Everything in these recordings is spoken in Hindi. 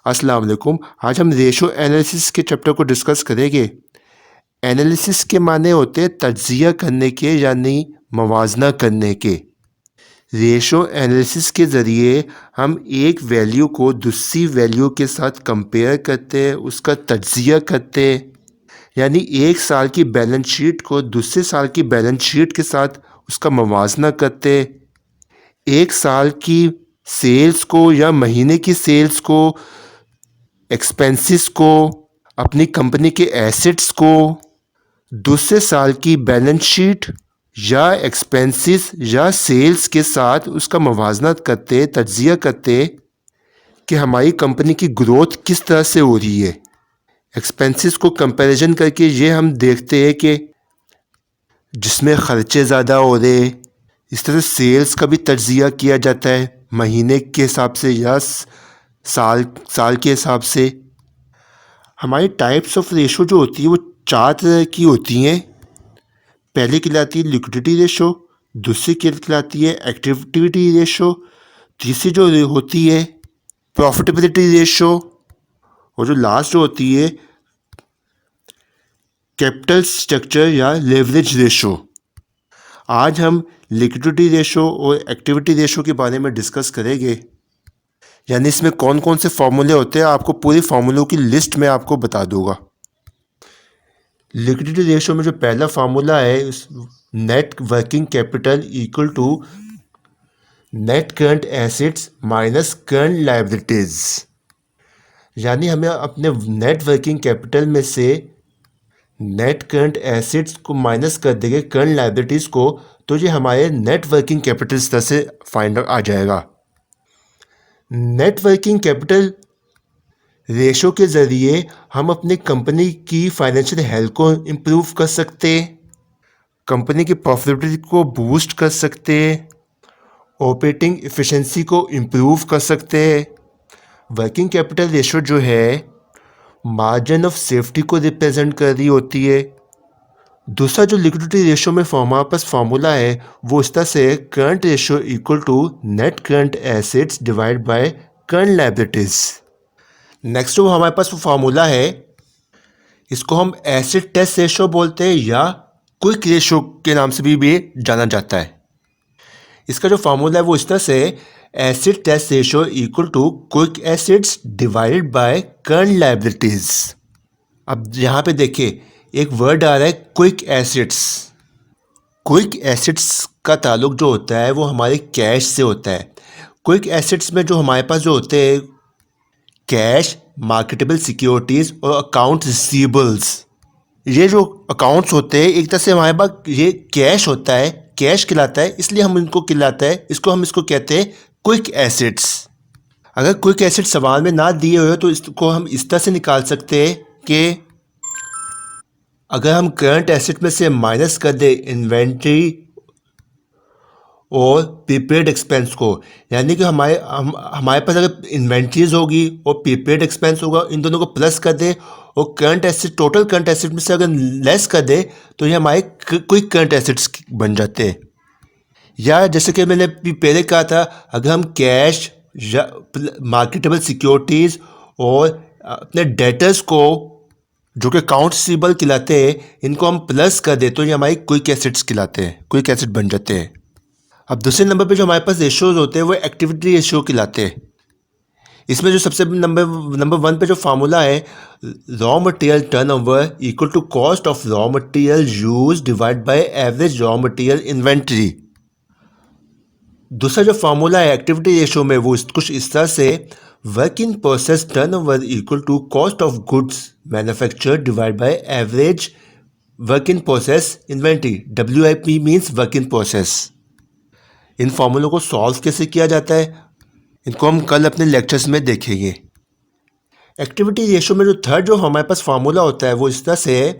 अस्सलाम वालेकुम। आज हम रेशो एनालिसिस के चैप्टर को डिस्कस करेंगे। एनालिसिस के माने होते हैं तज्जिया करने के यानी मवाजना करने के। रेशो एनालिसिस के ज़रिए हम एक वैल्यू को दूसरी वैल्यू के साथ कंपेयर करते हैं, उसका तज्जिया करते हैं, यानी एक साल की बैलेंस शीट को दूसरे साल की बैलेंस शीट के साथ उसका मवाजना करते हैं। एक साल की सेल्स को या महीने की सेल्स को, एक्सपेंसेस को, अपनी कंपनी के एसेट्स को दूसरे साल की बैलेंस शीट या एक्सपेंसेस या सेल्स के साथ उसका मवाजना करते, तज्जिया करते कि हमारी कंपनी की ग्रोथ किस तरह से हो रही है। एक्सपेंसेस को कंपैरिजन करके ये हम देखते हैं कि जिसमें ख़र्चे ज़्यादा हो रहे, इस तरह सेल्स का भी तज्जिया किया जाता है महीने के हिसाब से या साल के हिसाब से। हमारी टाइप्स ऑफ रेशो जो होती है वो 4 तरह की होती हैं। पहले कहलाती है लिक्विडिटी रेशो, दूसरी कहलाती है एक्टिविटी रेशो, तीसरी जो होती है प्रॉफिटेबिलिटी रेशो, और जो लास्ट जो होती है कैपिटल स्ट्रक्चर या लेवरेज रेशो। आज हम लिक्विडिटी रेशो और एक्टिविटी रेशो के बारे में डिस्कस करेंगे, यानी इसमें कौन कौन से फॉर्मूले होते हैं। आपको पूरी फॉर्मूलों की लिस्ट में आपको बता दूंगा। लिक्विडिटी रेशो में जो पहला फार्मूला है, net working capital equal to net current assets minus current liabilities, यानी हमें अपने नेट वर्किंग कैपिटल में से नेट करंट एसेट्स को माइनस कर देंगे करंट लायबिलिटीज को, तो ये हमारे नेट वर्किंग कैपिटल इस तरह से फाइंड आ जाएगा। नेट वर्किंग कैपिटल रेशो के ज़रिए हम अपनी कंपनी की फाइनेंशियल हेल्थ को इम्प्रूव कर सकते हैं, कंपनी की प्रॉफिटेबिलिटी को बूस्ट कर सकते हैं, ऑपरेटिंग एफिशिएंसी को इम्प्रूव कर सकते हैं। वर्किंग कैपिटल रेशो जो है मार्जिन ऑफ सेफ्टी को रिप्रेजेंट कर रही होती है। दूसरा जो लिक्विडिटी रेशो में हमारे पास फार्मूला है वो इस तरह से current ratio equal to net current assets divide by current liabilities. Next जो हमारे पास वो फार्मूला है, इसको हम एसिड टेस्ट रेशो बोलते हैं या क्विक रेशो के नाम से भी जाना जाता है। इसका जो फार्मूला है वो इस तरह से acid test ratio equal to quick acids divided by current liabilities. अब यहाँ पे देखिए एक वर्ड आ रहा है क्विक एसिड्स। क्विक एसिड्स का ताल्लुक जो होता है वो हमारे कैश से होता है। क्विक एसिड्स में जो हमारे पास जो होते हैं कैश, मार्केटेबल सिक्योरिटीज़ और अकाउंट रिसीवेबल्स, ये जो अकाउंट्स होते हैं एक तरह से हमारे पास ये कैश होता है, कैश कहलाता है, इसलिए हम इनको कहलाता है, इसको कहते हैं क्विक एसिड्स। अगर क्विक एसिड सवाल में ना दिए हुए तो इसको हम इस तरह से निकाल सकते हैं कि अगर हम करंट एसेट में से माइनस कर दे इन्वेंट्री और प्रीपेड एक्सपेंस को, यानी कि हमारे पास अगर इन्वेंट्रीज होगी और प्रीपेड एक्सपेंस होगा, इन दोनों को प्लस कर दे और current asset total current asset में से अगर लेस कर दे तो ये हमारे क्विक करंट एसेट्स बन जाते हैं। या जैसे कि मैंने पहले कहा था, अगर हम कैश या मार्केटेबल सिक्योरिटीज़ और अपने डेटर्स को जो कि अकाउंट रिसीवेबल कहलाते हैं, इनको हम प्लस कर दे तो ये हमारी क्विक एसेट्स कहलाते हैं, क्विक एसेट बन जाते हैं। अब दूसरे नंबर पे जो हमारे पास रेशोज होते हैं वो एक्टिविटी रेशो कहलाते हैं। इसमें जो सबसे नंबर 1 पे जो फार्मूला है raw material turnover equal to cost of raw material use divide by average raw material inventory. दूसरा जो फार्मूला है एक्टिविटी रेशो में वो कुछ इस तरह से work in process turnover equal to cost of goods manufactured divide by average work in process inventory. WIP means work in process. इन फॉर्मूलों को सॉल्व कैसे किया जाता है इनको हम कल अपने लेक्चर्स में देखेंगे। एक्टिविटी रेशो में जो थर्ड जो हमारे पास फार्मूला होता है वो इस तरह से है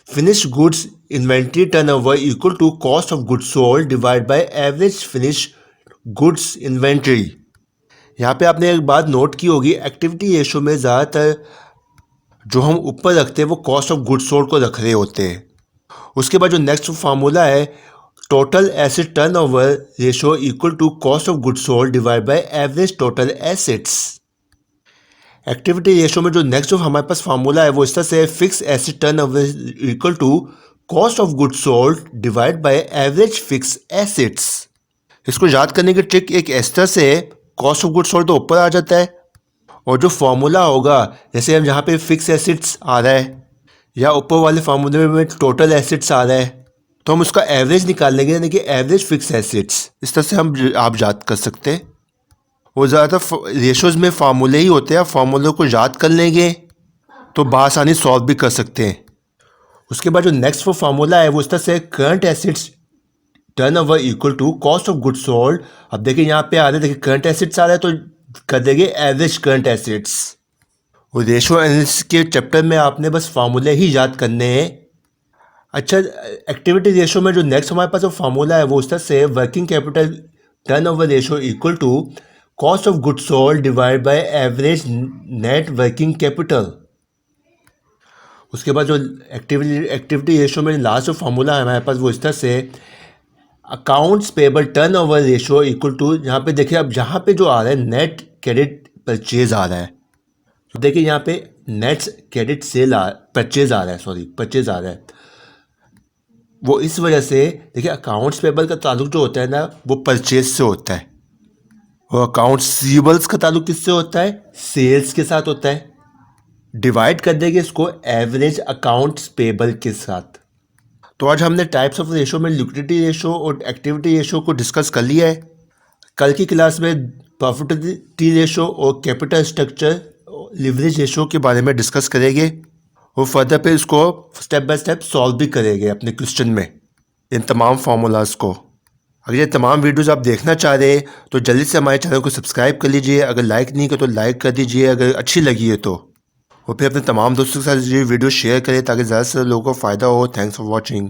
finish goods inventory turnover equal to cost of goods sold divide by average finish goods inventory. यहाँ पे आपने एक बात नोट की होगी, एक्टिविटी रेशो में ज़्यादातर जो हम ऊपर रखते हैं वो कॉस्ट ऑफ गुड्स सोल्ड को रख रहे होते हैं। उसके बाद जो नेक्स्ट फार्मूला है total asset turnover ratio equal to cost of goods sold divide by average total assets. Activity ratio में जो नेक्स्ट जो हमारे पास फार्मूला है वो इस तरह से fix asset turnover equal to cost of goods sold divide by average fix assets. इसको याद करने की ट्रिक एक इस तरह से, कॉस्ट ऑफ गुड्स सोल्ड तो ऊपर आ जाता है और जो फार्मूला होगा, जैसे हम यहाँ पे फिक्स एसेट्स आ रहा है या ऊपर वाले फार्मूले में टोटल एसेट्स आ रहा है, तो हम उसका एवरेज निकाल लेंगे, यानी कि एवरेज फिक्स एसेट्स। इस तरह से हम आप याद कर सकते हैं। वो ज़्यादातर रेशोज़ में फार्मूले ही होते हैं, फार्मूलों को याद कर लेंगे तो बआसानी सॉल्व भी कर सकते हैं। उसके बाद जो नेक्स्ट वो फार्मूला है वो इस तरह से current assets turnover equal to cost of goods sold. अब देखिए यहाँ पे आ रहा है, देखिए करंट एसेट्स आ रहा है तो कर देंगे एवरेज करंट एसेट्स। वो रेशो एनालिसिस के चैप्टर में आपने बस फार्मूले ही याद करने हैं। अच्छा, एक्टिविटी रेशो में जो नेक्स्ट हमारे पास जो फार्मूला है वो इस तरह से working capital turnover ratio equal to cost of goods sold divide by average net working capital. उसके बाद जो एक्टिविटी रेशो में लास्ट जो फार्मूला है हमारे पास वो इस तरह से accounts payable turnover ratio equal to, यहाँ पे देखिए अब यहाँ पे जो आ रहा है नेट क्रेडिट परचेज आ रहा है, तो देखिए यहाँ पे नेट क्रेडिट सेल परचेज आ रहा है, सॉरी परचेज आ रहा है। वो इस वजह से देखिए अकाउंट्स पेबल का ताल्लुक जो होता है ना वो परचेज से होता है, और अकाउंट्स रिसीवेबल्स का ताल्लुक किससे होता है, सेल्स के साथ होता है। डिवाइड कर देंगे इसको एवरेज अकाउंट्स पेबल के साथ। तो आज हमने टाइप्स ऑफ रेशो में लिक्विडिटी रेशो और एक्टिविटी रेशो को डिस्कस कर लिया है। कल की क्लास में प्रॉफिटेबिलिटी रेशो और कैपिटल स्ट्रक्चर लिवरेज रेशो के बारे में डिस्कस करेंगे और फर्दर पे इसको स्टेप बाय स्टेप सॉल्व भी करेंगे अपने क्वेश्चन में, इन तमाम फार्मूलाज को। अगर ये तमाम वीडियोस आप देखना चाह रहे हैं तो जल्दी से हमारे चैनल को सब्सक्राइब कर लीजिए, अगर लाइक नहीं किया तो लाइक कर दीजिए अगर अच्छी लगी है तो, और फिर अपने तमाम दोस्तों के साथ ये वीडियो शेयर करें ताकि ज़्यादा से ज़्यादा लोगों को फ़ायदा हो। Thanks for watching.